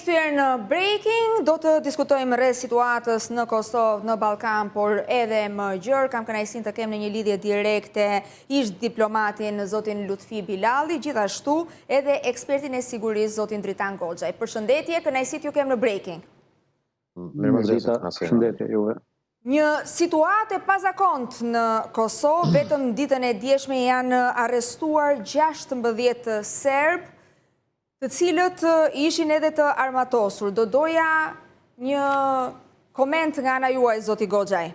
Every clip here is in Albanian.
rikthyer në Breaking, do të diskutojmë rreth situatës në Kosovë, në Ballkan, por edhe më gjërë. Kam kënaqësinë të kem në një lidhje direkte ish diplomatin zotin Lutfi Bilali, gjithashtu edhe ekspertin e sigurisë zotin Dritan Goxhaj. Përshëndetje, kënaqësi t'ju kem në Breaking. Përshëndetje juve. Një situatë e pazakont në Kosovë, vetëm ditën e djeshme janë arrestuar 16 serb, të cilët ishin edhe të armatosur. Do doja një koment nga ana juaj, zoti Goxhaj.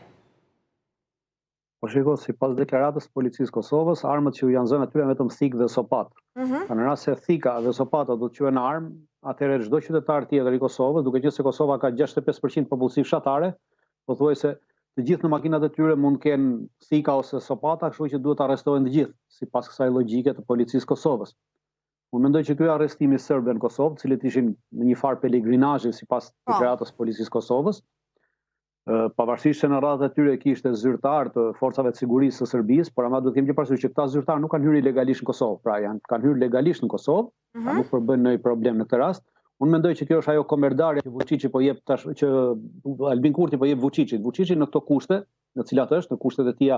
Po shiko, sipas deklaratës së policisë Kosovës, armët që janë zënë aty janë vetëm thikë dhe sopat. Në rast se thika dhe sopata do të quhen armë, atëherë çdo qytetar tjetër i Kosovës, duke qenë se Kosova ka 65% popullsi fshatare, pothuajse të gjithë në makinat e tyre mund të kenë thika ose sopata, kështu që duhet arrestohen të gjithë, sipas kësaj logjike të policisë Kosovës. Unë mendoj që ky arrestim i serbëve në Kosovë, të cilët ishin në një farë pelegrinazhi sipas deklaratës policisë Kosovës, pavarësisht se në radhët e tyre kishte zyrtar të forcave të sigurisë së Serbisë, por ama duhet të kemi parasysh që këta zyrtar nuk kanë hyrë ilegalisht në Kosovë, pra kanë hyrë legalisht në Kosovë, nuk përbën ndonjë problem në këtë rast. Unë mendoj që kjo është ajo komerdarja që Vučići po jep tash, që Albin Kurti po jep Vučićit. Vučići në këto kushte, në të cilat është, në kushtet e tija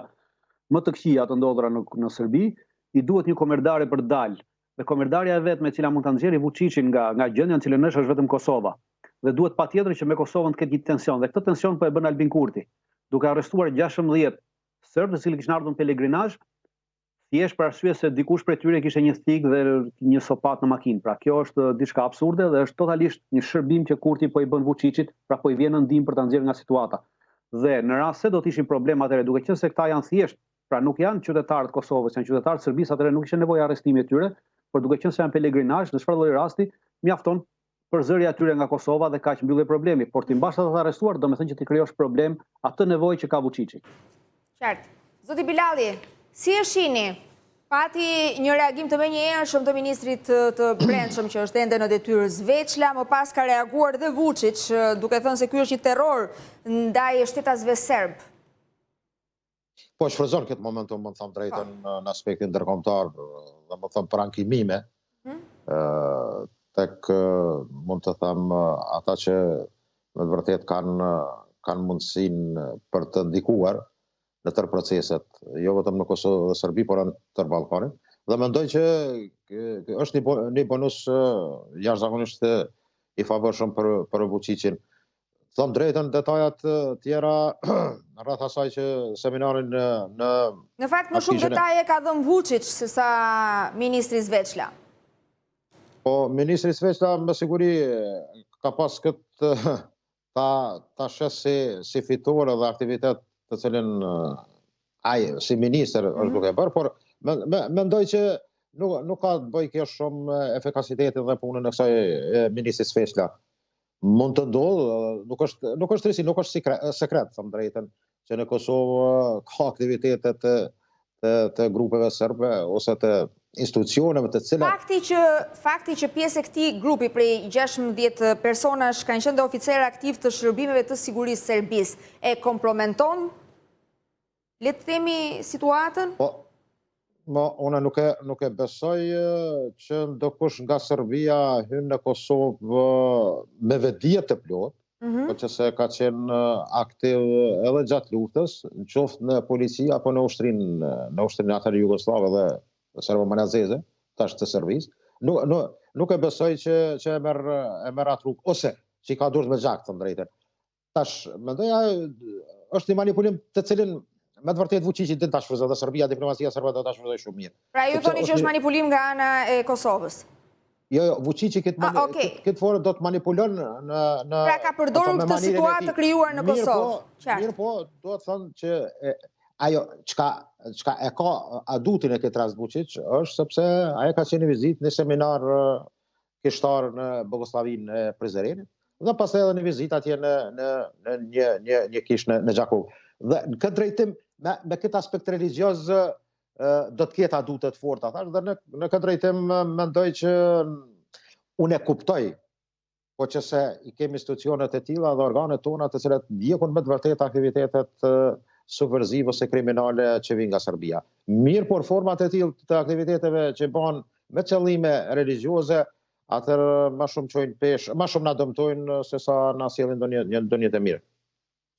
më të këqija të ndodhura në Serbi, i duhet një komerdarje për të dalë. Dhe komerdarja e vetme e cila mund ta nxjerrë Vučićin nga gjendja në cilën është vetëm Kosova. Dhe duhet patjetër që me Kosovën të ketë një tension. Dhe këtë tension po e bën Albin Kurti, duke arrestuar 16 serbë të cilët kishin ardhur në pelegrinazh, thjesht për arsye se dikush prej tyre kishte një thikë dhe një sopat në makinë. Pra kjo është diçka absurde dhe është totalisht një shërbim që Kurti po i bën Vučićit, pra po i vjen në ndihmë për ta nxjerrë nga situata. Dhe në rast se do të ishin probleme atëherë, duke qenë se këta janë thjesht, pra nuk janë qytetarë të Kosovës, janë qytetarë të Serbisë, atëherë nuk ishte nevojë arrestimit të tyre, por duke qenë se janë pelegrinazh, në çfarë lloj rasti mjafton përzërja e tyre nga Kosova dhe kaq mbyllet problemi. Por ti mbash ata të arrestuar, domethënë që ti krijosh problem atë nevojë që ka Vučići. Qartë. Zoti Bilali, si e shihni? Pati një reagim të menjëhershëm të ministrit të Brendshëm që është ende në detyrë Zveçla, më pas ka reaguar dhe Vučić, duke thënë se ky është një terror ndaj shtetasve serb. Po shfryzon këtë momentum, më thëmë drejtën, në aspektin ndërkombëtar, dhe më thëmë për ankimime, tek mund të thëmë ata që me të vërtet kanë mundësinë për të ndikuar në tërë proceset, jo vetëm në Kosovë dhe Serbi, por në tërë Ballkanin. Dhe mendoj që është një bonus jashtëzakonisht i favorshëm për Vučićin. Thëmë drejtën, detajat tjera rreth asaj që seminarin Në fakt, më shumë detaje ka dhënë Vučić se sa ministri Zveçla. Po, ministri Zveçla me siguri ka pas këtë ta shes si fitore dhe aktivitet të cilin ai si minister është duke bërë, por mendoj që nuk ka të bëjë kjo shumë efikasitetin dhe punën e kësaj ministri Zveçla. Mund të ndodhë, nuk është risi, nuk është sekret, thëmë drejten, që në Kosovë ka aktivitetet të grupeve serbe ose të institucioneve të cilat. Fakti që pjesë e këtij grupi prej 16 personash kanë qenë oficerë aktiv të shërbimeve të sigurisë serbisë, e kompromenton, le të themi, situatën? Unë nuk e besoj që ndokush nga Serbia hyn në Kosovë me vetdije të plot, por që se ka qenë aktiv edhe gjatë luftës, qoftë në polici apo në ushtrinë atëherë jugoslave dhe serbo-manazeze, tash të Serbisë. Nuk e besoj që e merr atë rrugë, ose që i ka durë me gjak, thëmë drejtën. Tash, mendoja, është një manipulim të cilin me të vërtet Vučići din ta shfryzojë dhe Serbia, diplomacia serbe do ta shfryzojë shumë mirë. Pra ju thoni që është manipulim nga ana e Kosovës? Jo, Vučići këtë forë do të manipulon në... Pra ka përdorur këtë situatë të krijuar në Kosovë. Mirë po, do të thënë që ajo çka e ka adutin e këtë rast Vučić është sepse ajo ka qenë vizitë në seminar kishtar në Bogoslavinë e Prizrenit dhe pastaj edhe në vizitë atje në një kishë në Gjakov. Dhe në këtë drejtim, me këtë aspekt religios do të ketë adutet forta, dhe në këtë drejtim mendoj që unë e kuptoj, po që se i kemi institucionet e tilla dhe organet tona të cilat ndjekun me të vërtet aktivitetet subversive ose kriminale që vijnë nga Serbia. Mirë, por format e tilla të aktiviteteve që bëhen me qëllime religjioze, atëherë ma shumë çojnë peshë, ma shumë na dëmtojnë se sa na sjellin ndonjë të mirë.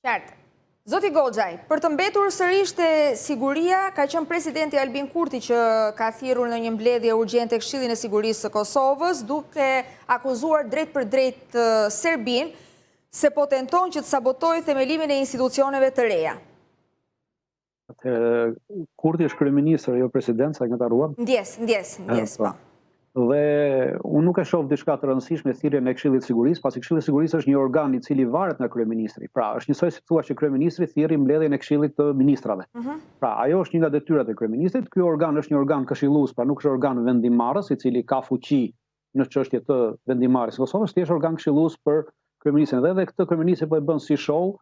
Qartë. Zoti Goxhaj, për të mbetur sërish te siguria, ka qenë presidenti Albin Kurti që ka thirrur në një mbledhje urgjente Këshillin e Sigurisë së Kosovës, duke akuzuar drejt për drejt Serbinë se po tenton që të sabotojë themelimin e institucioneve të reja. Kurti është kryeministër, jo president, sa e këta ruam? Ndjes, po. Dhe unë nuk e shoh diçka të rëndësishme thirrjen e Këshillit të Sigurisë, pasi Këshilli i Sigurisë është një organ i cili varet nga kryeministri. Pra, është njësoj si thua që kryeministri thirrri mbledhjen e Këshillit të Ministrave. Pra, ajo është një nga detyrat e kryeministrit. Ky organ është një organ këshillues, pra nuk është organ vendimmarrës, i cili ka fuqi në çështje të vendimmarrjes së Kosovës, thjesht organ këshillues për kryeministrin. Dhe këtë kryeministri po e bën si show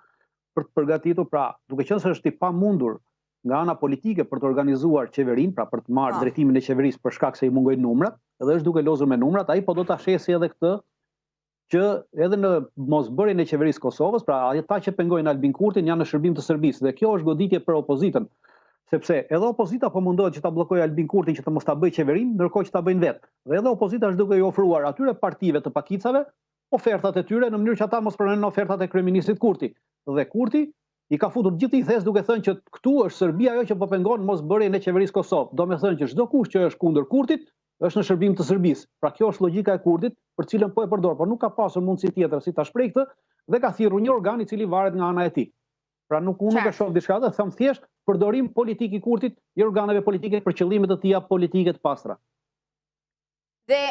për të përgatitur, pra, duke qenë se është i pamundur nga ana politike për të organizuar qeverinë, pra për të marrë drejtimin e qeverisë për shkak se i mungojnë numrat, edhe është duke lozur me numrat, ai po do ta shesi edhe këtë që edhe në mosbërjen e qeverisë Kosovës, pra ata që pengojnë Albin Kurtin janë në shërbim të Serbisë dhe kjo është goditje për opozitën, sepse edhe opozita po mundohet që ta bllokojë Albin Kurtin që të mos ta bëjë qeverinë, ndërkohë që ta bëjnë vetë. Dhe edhe opozita është duke i ofruar atyre partive të pakicave ofertat e tyre në mënyrë që ata mos pranojnë ofertat e kryeministrit Kurti. Dhe Kurti i ka futur gjithë i thes duke thënë që këtu është Serbia ajo që po pengon mosbërjen e qeverisë Kosovë. Do me thënë që çdo kush që është kundër Kurtit është në shërbim të Serbisë. Pra kjo është logjika e Kurtit, për cilën po e përdor, por nuk ka pasur mundësi tjetër si ta shpreh këtë dhe ka thirrur një organ i cili varet nga ana e tij. Pra nuk e shoh diçka të them thjesht përdorim politik i Kurtit i organeve politike për qëllime të tija politike të pastra. Dhe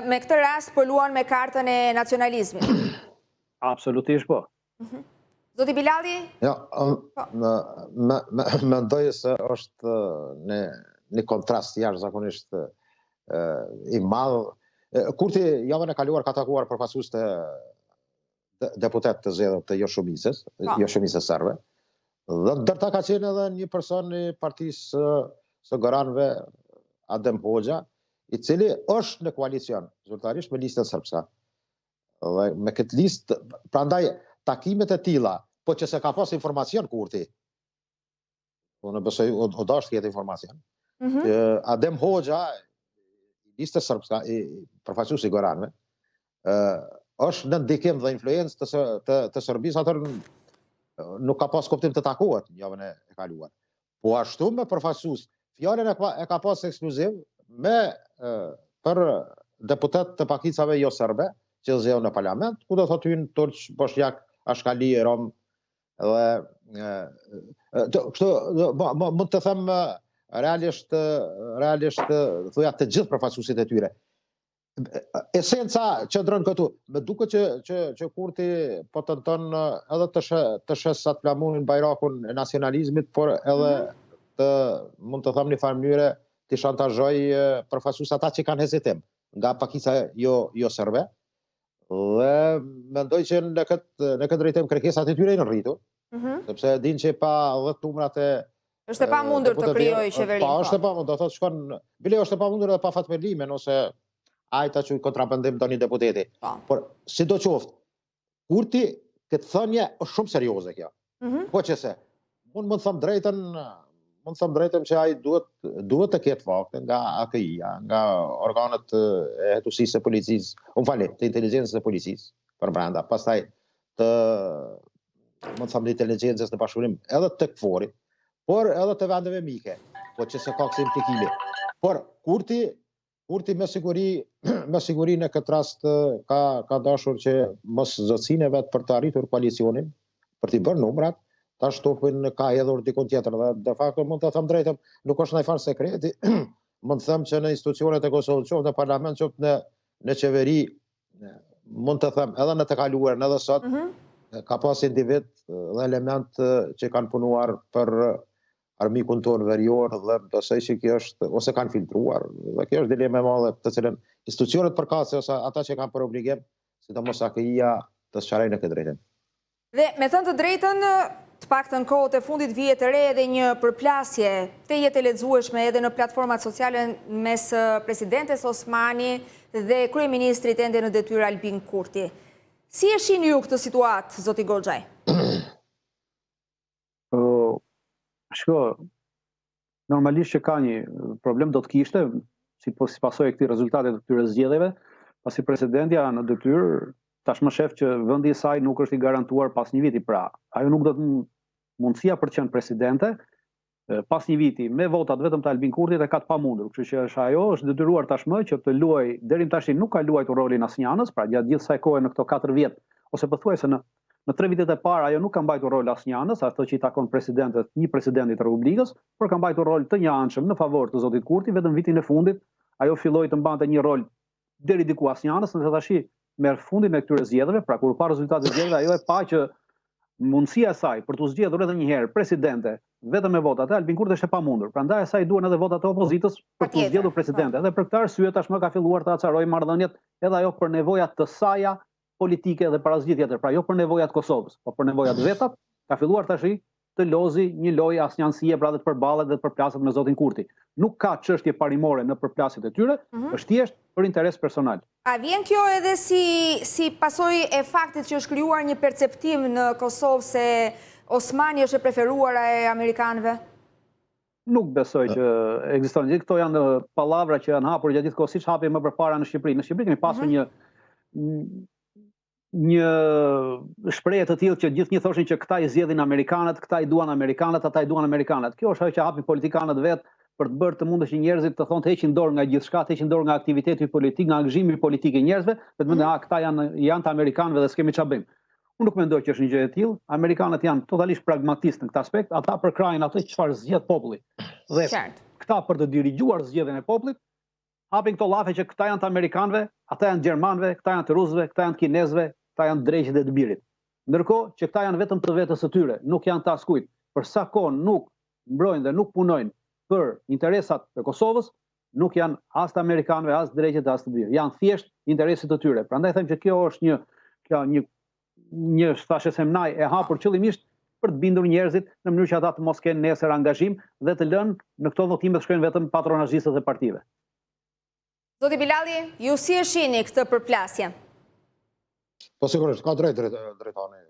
me këtë rast po luan me kartën e nacionalizmit. Absolutisht po. Zoti Bilali? Jo, mendoj se është një kontrast jashtëzakonisht i madh. Kurti javën e kaluar ka takuar përfaqësues të deputet të zgjedhur të jo shumicës serbe. Dhe ndërta ka qenë edhe një person i partisë së Goranëve, Adem Hoxha, i cili është në koalicion zyrtarisht me listën serbska. Dhe me këtë listë, prandaj takimet e tilla, po që se ka pas informacion Kurti, unë besoj o dash të ketë informacion, Adem Hoxha, lista serbska, përfaqësuesi i Goranëve, është në ndikim dhe influencë të Serbisë, atër nuk ka pas kuptim të takohet në javën e kaluar. Po ashtu me përfaqësues, fjalën e ka pas ekskluziv për deputet të pakicave jo serbe, që zgjedhën në parlament, ku do thotë hyn Turq, Bosnjak, Ashkali, Rom, dhe kështu mund të them realisht thuja të gjithë përfaqësuesit e tyre. Esenca qëndron këtu, me duket që Kurti po tenton edhe të shes atë flamurin bajrakun e nacionalizmit, por edhe mund të them në farë mënyre të shantazhoj përfaqësues ata që kanë hezitim nga pakica jo serbe. Dhe mendoj që në këtë drejtim kërkesat e tyre janë rritur, sepse din që pa 10 numrat e është e pamundur të krijojë qeverinë. Po, është e pamundur, do thotë shkon, bile është e pamundur edhe pa fatmelimin ose ajta që kontrabandim doni deputeti. Por sidoqoftë, Kurti këtë thënie është shumë serioze kjo. Po qëse, unë mund të them drejtën që ai duhet të ketë fakte nga AKI-ja, nga organet e hetuesisë së policisë, të inteligjencës së policisë për brenda, pastaj mund të them të inteligjencës në bashkëpunim edhe të KFOR-it, por edhe të vendeve mike, po që se ka kësi implikimi. Por Kurti me siguri në këtë rast ka dashur që mos zotësinë vet për të arritur koalicionin, për t'i bërë numrat, ta shtopin ka hedhur dikon tjetër. Dhe de facto mund të them drejtëm, nuk është ndaj farë sekreti, mund të them që në institucionet e Kosovës, qoftë në parlament, qoftë në qeveri, mund të them edhe në të kaluarën edhe sot, ka pas individ dhe element që kanë punuar për armikun tonë verior dhe besoj që kjo është, ose kanë filtruar, dhe kjo është dilema e madhe të cilën institucionet përkatëse ose ata që kanë për obligim, sidomos AKI-ja të sqarojnë në këtë drejtim. Dhe me thënë të drejtën, të paktën kohët e fundit vije të re edhe një përplasje të jetë e lexueshme edhe në platformat sociale mes presidentes Osmani dhe kryeministrit ende në detyrë Albin Kurti. Si e shihni ju këtë situatë, zoti Goxhaj? Shko, normalisht që ka një problem do të kishte, si pasojë e këtij rezultate të këtyre zgjedhjeve, pasi presidentja në detyrë tashmë shef që vendi i saj nuk është i garantuar pas një viti, pra ajo nuk do të mundësia për të qenë presidente pas një viti me votat vetëm të Albin Kurtit e ka të pamundur, kështu që është detyruar tashmë që të luajë, deri tash nuk ka luajtur rolin asnjëanës, pra gjatë gjithë kësaj kohe në këto 4 vjet ose pothuajse në 3 vitet e parë ajo nuk ka mbajtur rol asnjëanës, ato që i takon një presidentit të Republikës, por ka mbajtur rol të njëanshëm në favor të zotit Kurti, vetëm vitin e fundit ajo filloi të mbante një rol deri diku asnjëanës, ndërsa tash merr fundin e këtyre zgjedhjeve, pra kur pa rezultatet e zgjedhjeve ajo e pa që mundësia e saj për të zgjedhur edhe një herë presidente vetëm me votat e Albin Kurti është e pamundur. Prandaj asaj duhen edhe votat e opozitës për të zgjedhur presidente. Edhe për këtë arsye tashmë ka filluar të acarojë marrëdhëniet edhe ajo për nevojat të saja politike dhe para asgjë tjetër, pra jo për nevojat Kosovës, por për nevojat vetat, ka filluar tash të lozi një lojë asnjëanësie, pra dhe të përballet dhe të përplaset me zotin Kurti. Nuk ka çështje parimore në përplasjet e tyre, është thjesht për interes personal. A vjen kjo edhe si pasojë e faktit që është krijuar një perceptim në Kosovë se Osmani është e preferuara e amerikanëve? Nuk besoj që ekziston. Gjithë këto janë pallavra që janë hapur gjatë gjithë kohës, siç hapi më përpara në Shqipëri. Në Shqipëri kemi pasur një shprehje të tillë që gjithnjë thoshin që këta i zgjedhin amerikanët, këta i duan amerikanët, ata i duan amerikanët. Kjo është ajo që hapin politikanët vetë për të bërë të mundësh që njerëzit të thonë të heqin dorë nga gjithçka, të heqin dorë nga aktiviteti politik, nga angazhimi politik i njerëzve, dhe të mendojnë këta janë të amerikanëve dhe s'kemi çfarë bëjmë. Unë nuk mendoj që është një gjë e tillë. Amerikanët janë totalisht pragmatistë në këtë aspekt, ata përkrajnë atë çfarë zgjedh populli. Dhe këta për të dirigjuar zgjedhjen e popullit, hapin këto llafe që këta janë të amerikanëve, ata janë të gjermanëve, këta janë të rusëve, këta janë të kinezëve, këta janë drejqit e të birit. Ndërkohë që këta janë vetëm të vetës së tyre, nuk janë të askujt. Për sa kohë nuk mbrojnë dhe nuk punojnë për interesat të Kosovës, nuk janë as të amerikanëve, as drejqit, as të birit. Janë thjesht interesit të tyre. Prandaj them që kjo është një thashë semnaj e hapur qëllimisht për të bindur njerëzit në mënyrë që ata të mos kenë nesër angazhim dhe të lënë në këto votime të shkojnë vetëm patronazhistët e partive. Zoti Bilali, ju si e shihni këtë përplasje? Po sigurisht, ka drejtani.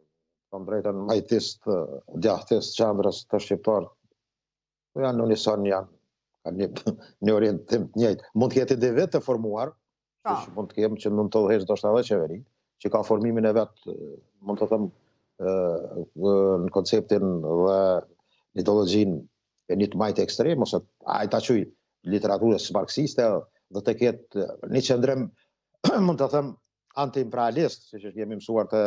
Kam drejtën majtist, djahtist, qendrës të shqiptar. Janë në unison, kanë një orientim të njëjtë. Mund të jetë ide vetë të formuar, mund të kemë që mund të udhëheqë ndoshta edhe qeveri, që ka formimin e vetë, mund të them, në konceptin dhe ideologjinë e një të majtë ekstrem, ose ai ta quaj literaturës marksiste, dhe të ketë një qëndrim, mund të them, anti-imperialist, si që kemi mësuar të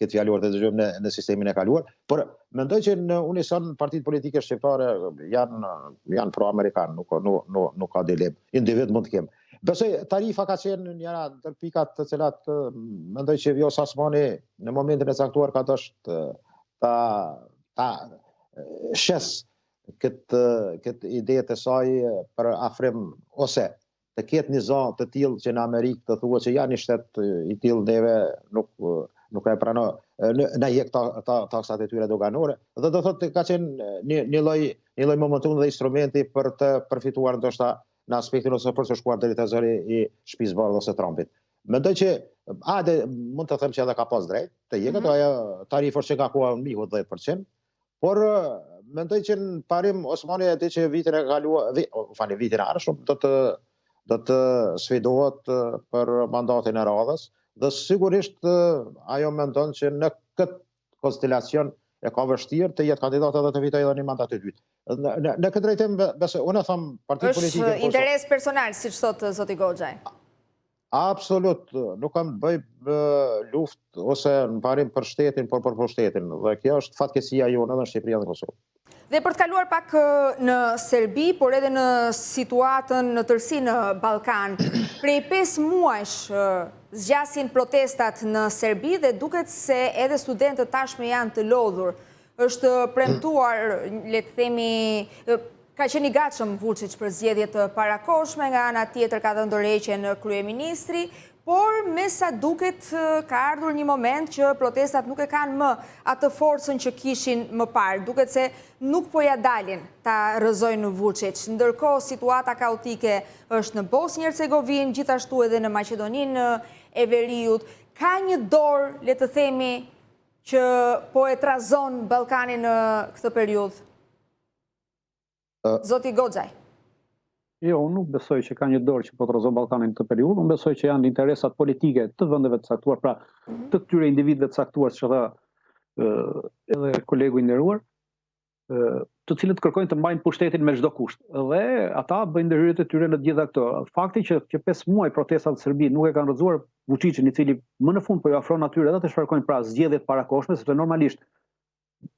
këtë fjaluar të dëgjojmë në sistemin e kaluar, por mendoj që në unison partitë politike shqiptare janë pro-amerikan, nuk ka dilemë, individ mund të kemë. Besoj, tarifa ka qenë njëra ndër pikat të cilat mendoj që Vjosa Osmani në momentin e caktuar ka dësht ta shes këtë ide të saj për afrim ose të ketë një zonë të tillë që në Amerikë të thuhet që janë një shtet i tillë neve nuk e pranoj në jek taksat e tyre doganore, dhe do thotë ka qenë një lloj momentum dhe instrumenti për të përfituar ndoshta në aspektin ose për të shkuar deri te zëri i shtëpisë së Bardhë ose Trumpit. Mendoj që mund të them që edhe ka pas drejt të jeket ajo tarifë që ka kuar miku 10%, por mendoj që në parim Osmani e di që vitin e kaluar, vitin e ardhshëm do të sfidohet për mandatin e radhës, dhe sigurisht ajo mendon që në këtë konstelacion e ka vështirë të jetë kandidat edhe të fitojë edhe një mandat të dytë. Në këtë drejtim, besoj, unë them partitë politike... Është interes personal, siç thotë zoti Goxhaj. Absolut, nuk kam bëj luftë ose në parim për shtetin, por për pushtetin. Dhe kjo është fatkeqësia jonë edhe në Shqipëri dhe në Kosovë. Dhe për të kaluar pak në Serbi, por edhe në situatën në tërësi në Ballkan, prej 5 muajsh zgjasin protestat në Serbi dhe duket se edhe studentët tashmë janë të lodhur. Është premtuar, le të themi, ka qenë i gatshëm Vučić për zgjedhje të parakohshme, nga ana tjetër ka dhënë dorëheqje në kryeministri, por me sa duket ka ardhur një moment që protestat nuk e kanë më atë forcën që kishin më parë. Duket se nuk po ja dalin ta rrëzojnë Vučić. Ndërkohë situata kaotike është në Bosnjë Hercegovinë, gjithashtu edhe në Maqedoninë e Veriut. Ka një dorë, le të themi, që po e trazon Ballkanin në këtë periudhë. Zoti Goxhaj. Jo, unë nuk besoj që ka një dorë që po trozon Ballkanin në këtë periudhë, unë besoj që janë interesat politike të vendeve të caktuar, pra të këtyre individëve të caktuar, që tha edhe kolegu i nderuar, të cilët kërkojnë të mbajnë pushtetin me çdo kusht. Dhe ata bëjnë ndërhyrjet e tyre në të gjitha këto. Fakti që 5 muaj protestat në Serbi nuk e kanë rrëzuar Vučićin, i cili më në fund po i ofron atyre edhe të shkarkojnë pra zgjedhjet parakohshme, sepse normalisht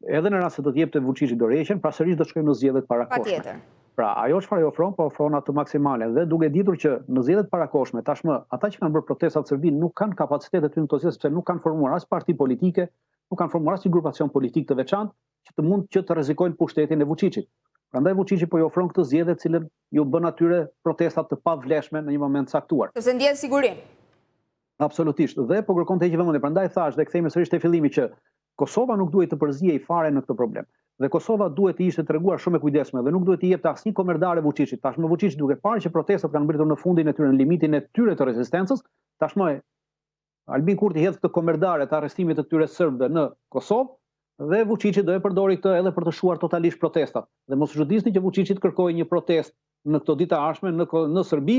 edhe në rast se do të jepte Vučići dorëheqjen, pra sërish do të shkojmë në zgjedhjet parakohshme. Patjetër. Pra ajo çfarë i ofron, po ofron atë maksimale, dhe duke ditur që në zgjedhjet parakohshme tashmë ata që kanë bërë protestat në Serbi nuk kanë kapacitetet të këto sepse nuk kanë formuar as parti politike, nuk kanë formuar as një grupacion politik të veçantë që të mund që të rrezikojnë pushtetin e Vučićit. Prandaj Vučići po i ofron këtë zgjedhje të cilën ju bën atyre protestat të pavlefshme në një moment caktuar. Sepse ndjen sigurinë. Absolutisht. Dhe po kërkon të heqë vëmendje. Prandaj thash dhe kthehemi sërish te fillimi që Kosova nuk duhet të përzihej fare në këtë problem. Dhe Kosova duhet të ishte treguar shumë e kujdesshme dhe nuk duhet të jepte asnjë kombërdare Vučićit. Tashmë Vučić duke parë që protestat kanë mbritur në fundin e tyre, në limitin e tyre të rezistencës, tashmë Albin Kurti hedh këtë kombërdare të arrestimit të këtyre serbëve në Kosovë dhe Vučići do e përdori këtë edhe për të shuar totalisht protestat. Dhe mos çuditni që Vučićit kërkoi një protestë në këto ditë të ardhshme në Serbi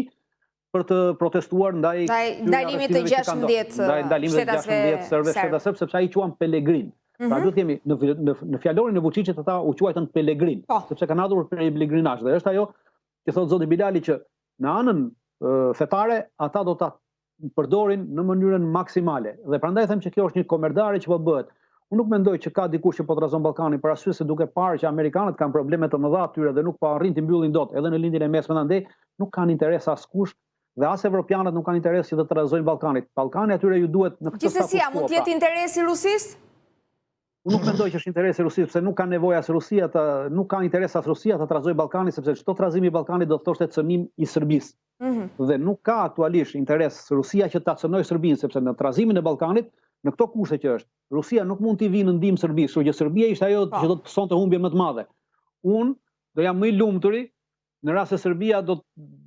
për të protestuar ndaj ndalimit të 16 shtetasve serbë, sepse ai quan pelegrin. Pra duhet themi në fjalorin e Vučićit ata u quajtën pelegrin, sepse kanë ardhur për pelegrinazh. Dhe është ajo që thotë zoti Bilali që në anën fetare ata do ta përdorin në mënyrën maksimale. Dhe prandaj them që kjo është një kombërdare që po bëhet. Unë nuk mendoj që ka dikush që po trazon Ballkanin për arsye se duke parë që amerikanët kanë probleme të mëdha atyre dhe nuk po arrin të mbyllin dot edhe në lindjen e mesme ndaj, nuk kanë interes askush dhe as evropianët nuk kanë interes që të trazojnë Ballkanit. Ballkani atyre ju duhet në këtë status quo. Gjithsesi, a mund të jetë interesi Rusisë? Unë nuk mendoj që është interesi Rusisë, sepse nuk ka nevojë as Rusia nuk ka interes as Rusia të trazojë Ballkanin, sepse çdo trazim i Ballkanit do të thoshte cënim i Serbisë. Dhe nuk ka aktualisht interes Rusia që ta cënojë Serbinë, sepse në trazimin e Ballkanit në këto kushte që është, Rusia nuk mund t'i vinë në ndihmë Serbisë, kështu që Serbia ishte ajo që do të sonte humbje më të madhe. Unë do jam më i lumturi në rast se Serbia do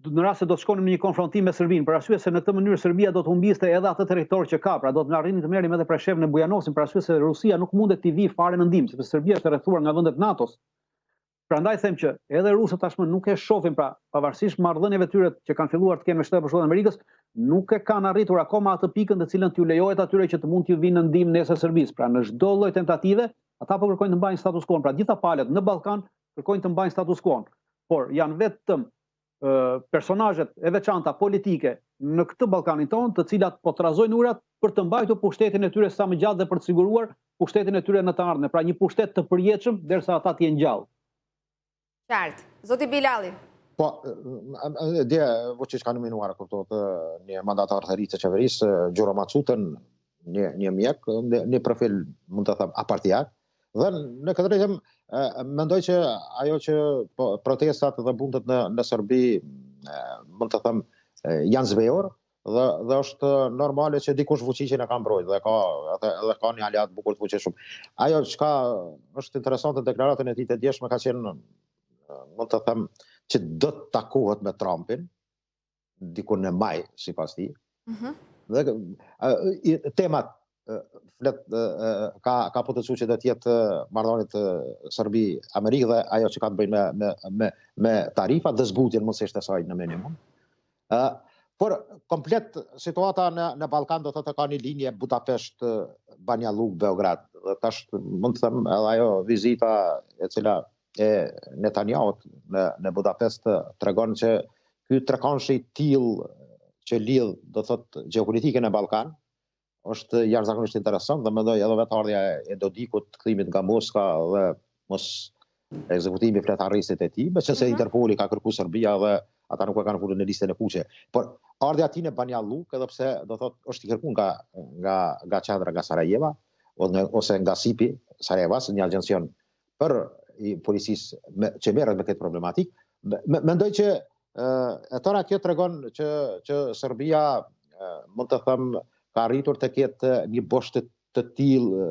të shkonim në një konfrontim me Serbinë, për arsye se në këtë mënyrë Serbia do të humbiste edhe atë territor që ka, pra do të arrini të merrim edhe Preshevën e Bujanovsin, për arsye se Rusia nuk mundet t'i vi fare në ndihmë, sepse Serbia është e rrethuar nga vendet NATO-s. Prandaj them që edhe rusët tashmë nuk e shohin, pra pavarësisht marrëdhënieve tyre që kanë filluar të kenë me Shtetet Bashkuara të Amerikës, nuk e kanë arritur akoma atë pikën të cilën t'ju lejohet atyre që të mund t'ju vinë në ndihmë nesër Serbisë. Pra në çdo lloj tentative, ata po kërkojnë të mbajnë status quo. Pra gjitha palët në Ballkan kërkojnë të mbajnë status quo. Por janë vetëm personazhet e veçanta politike në këtë Ballkanin tonë, të cilat po trazojnë urat për të mbajtur pushtetin e tyre sa më gjatë dhe për të siguruar pushtetin e tyre në të ardhmen. Pra një pushtet të përjetshëm derisa ata të jenë gjallë. Qartë. Zoti Bilali. Po, dhe Vučić ka nominuar një mandatar të ri të qeverisë, Gjuro Macutën, një mjek, një profil, mund të them, apartijak. Dhe në këtë drejtim, mendoj që ajo që protestat dhe bundet në Serbi, mund të them, janë zvejor, dhe është normale që dikush Vučićin e ka mbrojtë dhe ka një aliat bukur të fuqishëm. Ajo që është interesante në deklaratën e tij të djeshme ka qenë, mund të them, që do të takohet me Trumpin, diku në maj, sipas tij. Dhe temat ka potencial që do të jetë marrëdhëniet Serbi-Amerikë dhe ajo që ka të bëjë me tarifat dhe zbutjen mundësisht e saj në minimum. Por komplet situata në Ballkan do të ka një linje Budapest-Banja Luka-Beograd. Dhe tash mund të them edhe ajo vizita e cila e Netanyahu në Budapest tregon që ky trekanshi i tillë që lidh, do thotë, gjeopolitikën e Ballkan është jashtëzakonisht interesant dhe mendoj edhe vetë ardhja e Dodikut, kthimit nga Moska dhe mos ekzekutimi fletarësit e tij, meqense Interpoli ka kërkuar Serbia dhe ata nuk e kanë fulur në listën e kuqe. Por ardhja e tij në Banja Luka, edhe pse do thotë është i kërkuar nga qendra, nga Sarajeva ose nga SIPI Sarajevas, një agjencion për i policisë që merret me këtë problematik, mendoj që tëra kjo tregon që Serbia, mund të them, ka arritur të ketë një bosh të tillë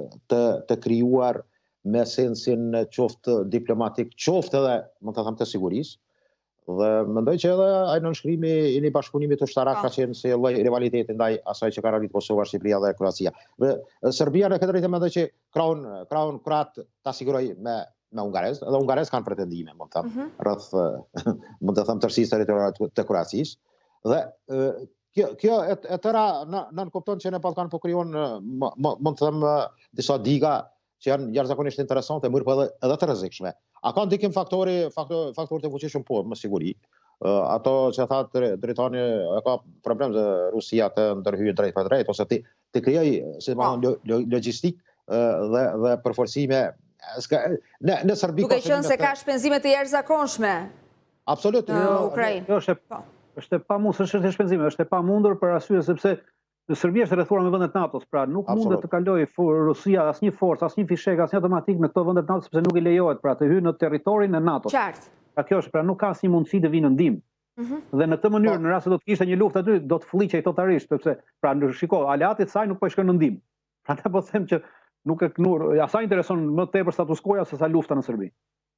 të krijuar me sensin qoftë diplomatik, qoftë edhe, mund të them, të sigurisë. Dhe mendoj që edhe ai nënshkrimi i një bashkëpunimi të ushtarak ka qenë si lloj rivaliteti ndaj asaj që ka arritur Kosova, Shqipëria dhe Kroacia. Serbia në këtë drejtim mendoj që krahun kroat ta siguroi me Hungarisë, edhe Hungarisë kanë pretendime, mund të them, rreth mund të them tërësisë territoriale të Kroacisë. Dhe kjo e tëra nën kupton që në Ballkan po krijon mund të them disa diga që janë jashtëzakonisht interesante, mirë po edhe të rrezikshme. A ka ndikim faktorët e fuqishëm po, me siguri. Ato që thatë drejtani ka problem se Rusia të ndërhyjë drejt për drejt ose të krijojë si logjistik dhe përforcime në Serbi. Duke qenë se ka shpenzime të jashtëzakonshme. Absolutisht. Në Ukrainë. Është e pamundur, është e shpenzime, është e pamundur për arsye sepse në Serbi është rrethuar me vendet NATO-s, pra nuk mundet të kalojë Rusia asnjë forcë, asnjë fishek, asnjë automatik në këto vendet NATO sepse nuk i lejohet pra të hyjë në territorin e NATO-s. Qartë. Pra kjo është, pra nuk ka asnjë mundësi të vinë në ndihmë. Dhe në këtë mënyrë, në rast se do të kishte një luftë aty, do të fliqej totalisht, sepse pra shiko, aleatit saj nuk po i shkojnë në ndihmë. Prandaj po them që nuk asaj intereson më tepër status quo se sa lufta në Serbi.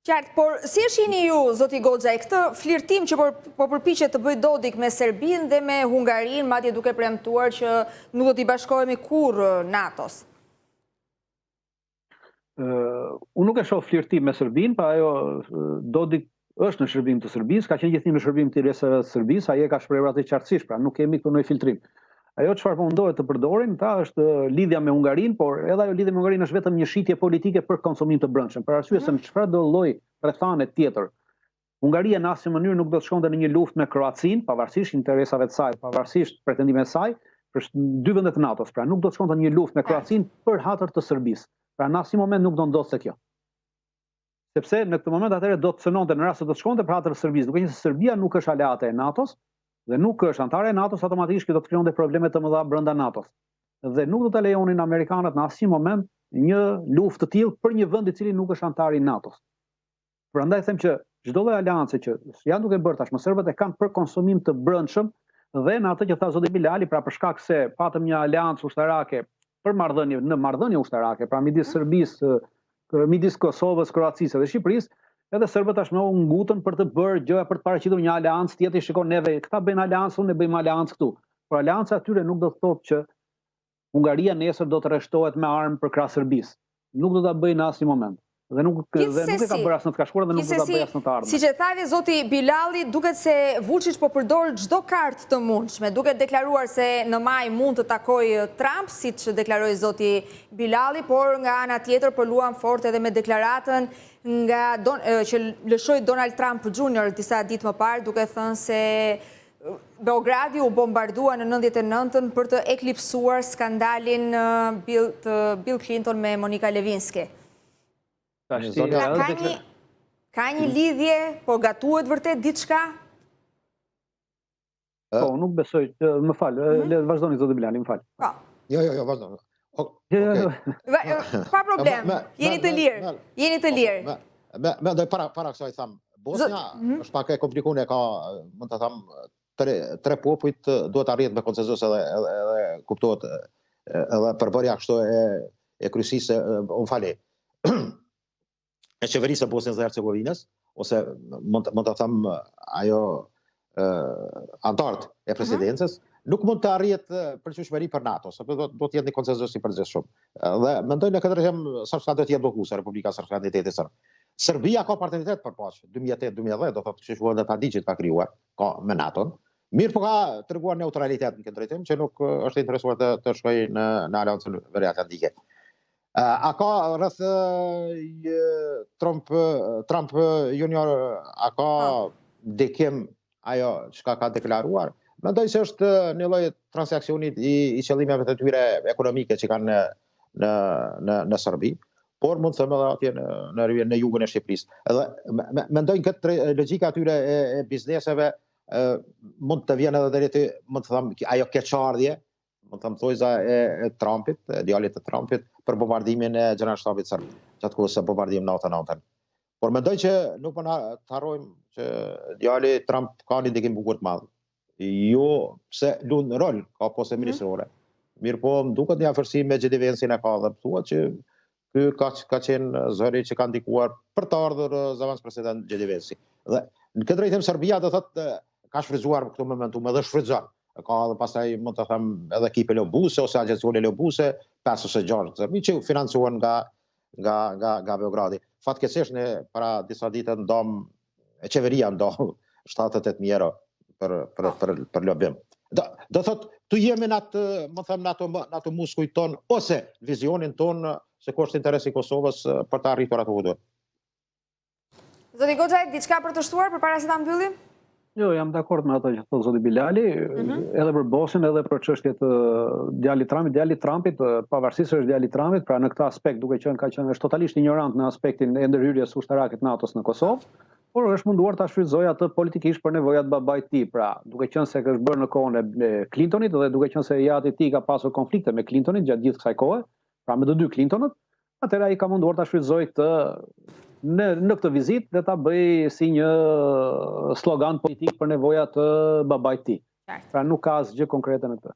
Qartë, por si e shihni ju, zoti Goxha, këtë flirtim që po përpiqet të bëjë Dodik me Serbinë dhe me Hungarinë, madje duke premtuar që nuk do t'i bashkohemi kurrë NATO-s? Unë nuk e shoh flirtim me Serbinë, pa ajo Dodik është në shërbim të Serbisë, ka qenë gjithnjë në shërbim të interesave të Serbisë, ai e ka shprehur atë qartësisht, pra nuk kemi këtu ndonjë filtrim. Ajo çfarë po mundohet të përdorin, ta është lidhja me Hungarinë, por edhe ajo lidhja me Hungarinë është vetëm një shitje politike për konsumim të brendshëm, për arsye se në çfarëdo lloj rrethane tjetër. Hungaria në asnjë mënyrë nuk do të shkonte në një luftë me Kroacinë, pavarësisht interesave të saj, pavarësisht pretendimeve të saj, për dy vendet të NATO-s, pra nuk do të shkonte në një luftë me Kroacinë për hatër të Serbisë. Pra në asnjë moment nuk do ndodhte kjo. Sepse në këtë moment atëherë do të cënonte në rast se do të shkonte për hatër të Serbisë, duke qenë se Serbia nuk është aleate e NATO-s dhe nuk është anëtare e NATO-s, automatikisht kjo do të krijonte probleme të mëdha brenda NATO-s. Dhe nuk do ta lejonin amerikanët në asnjë moment një luftë të tillë për një vend i cili nuk është anëtar i NATO-s. Prandaj them që çdo lloj aleance që janë duke bërë tashmë serbët e kanë për konsumim të brendshëm dhe në atë që tha zoti Bilali, pra për shkak se patëm një aleancë ushtarake për marrëdhënie ushtarake, pra midis Serbisë, midis Kosovës, Kroacisë dhe Shqipërisë, edhe serbët tashmë u ngutën për të bërë gjëja për të paraqitur një aleancë tjetër, shikon neve, këta bëjnë aleancë, unë ne bëjmë aleancë këtu. Por aleanca atyre nuk do të thotë që Hungaria nesër do të rreshtohet me armë përkrah Serbisë. Nuk do ta bëjë në asnjë moment. Dhe nuk e ka bërë as në të kashkuar dhe nuk do ta bëjë as në të ardhmen. Siç e tha zoti Bilali, duket se Vučić po përdor çdo kartë të mundshme, duke deklaruar se në maj mund të takojë Trump, siç deklaroi zoti Bilali, por nga ana tjetër po luan fort edhe me deklaratën që lëshoi Donald Trump Jr. disa ditë më parë, duke thënë se Beogradi u bombardua në 99-ën për të eklipsuar skandalin Bill Clinton me Monica Lewinsky. Ka një lidhje, po gatuhet vërtet diçka? Po, nuk besoj, më fal, vazhdoni zoti Bilali, më fal. Po. Jo, vazhdo. Pa problem, jeni të lirë, jeni të lirë. Mendoj para kësaj tham, Bosnia është pak e komplikuar, ka, mund të tham, tre popujt duhet arrit me konsenzus edhe kuptohet edhe përbërja kështu e kryesisë, unë fali, e qeverisë e Bosnjës dhe Hercegovinës, ose mund të them ajo antartë e presidencës, nuk mund të arrihet përqyeshmëri për NATO, sepse do të jetë një konsenzus i përgjithshëm. Dhe mendoj në këtë rrugë Sërbska do të jetë blokuese, Republika Srpske entiteti serb. Serbia ka partneritet për paqe, 2008-2010, do të thotë që dhe Tadiçit ka krijuar, ka me NATO-n. Mirë po ka treguar neutralitet në këtë drejtim, që nuk është interesuar të shkojë në Aleancën Veriatlantike. A ka rreth Trump Junior, a ka ndikim ajo çka ka deklaruar? Mendoj se është një lloj transaksioni i qëllimeve të tyre ekonomike që kanë në Serbi, por mund të them edhe atje në jugun e Shqipërisë. Edhe mendoj këtë logjika atyre e bizneseve mund të vjen edhe deri te, mund të them, ajo keqardhje, mund të them thojza e Trumpit, djalit të Trumpit, për bombardimin e Gjeneralshtabit serb, gjatë kohës së bombardimin 99-ën. Por mendoj që nuk po na të harrojmë që djali Trump ka një ndikim bukur të madh. Jo pse luan rol, ka postë ministrore. Mirë po, më duket një afërsi me Gjedivensin e ka dhe thuat që ky ka qenë zëri që ka ndikuar për të ardhur zavanc president Gjedivensi. Dhe në këtë drejtim Serbia do thotë ka shfrytzuar këtë momentum edhe shfrytëzon. Ka edhe pastaj mund të them edhe ekipe lobuse ose agjencione lobuse, 5 ose 6 Serbi që financuan nga Beogradi. fatkeqësisht ne para disa ditë qeveria ndom 78 euro për lobim. Do thot, tu jemi në atë muskuj ton, ose vizionin ton se ku është interesi i Kosovës për të arritur atë hudur. Zoti Goxha, diçka për të shtuar përpara se ta mbyllim? Jo, jam dakord me ato që thotë zoti Bilali, edhe për Bosin, edhe për çështjet e djalit Trumpit, pavarësisht se është djali Trumpit, pra në këtë aspekt duke qenë është totalisht ignorant në aspektin e ndërhyrjes ushtarake të NATO-s në Kosovë, por është munduar ta shfrytëzojë atë politikisht për nevojat babait të tij, pra duke qenë se është bërë në kohën e Clintonit dhe duke qenë se jati i tij ka pasur konflikte me Clintonin gjatë gjithë kësaj kohe, pra me të dy Clintonët, atëherë ai ka munduar ta shfrytëzojë këtë në këtë vizitë dhe ta bëj si një slogan politik për nevojat të babait të tij. Pra nuk ka asgjë konkrete në këtë.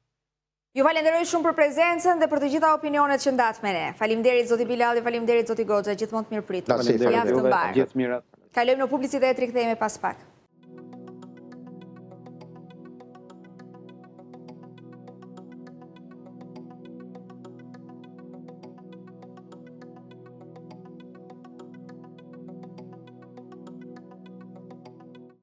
Ju falenderoj shumë për prezencën dhe për të gjitha opinionet që ndat me ne. Faleminderit zoti Bilali, faleminderit zoti Goxha, gjithmonë të mirëpritur. Javë të mbarë. Gjithë mirat. Kalojmë në publicitet, rikthehemi pas pak.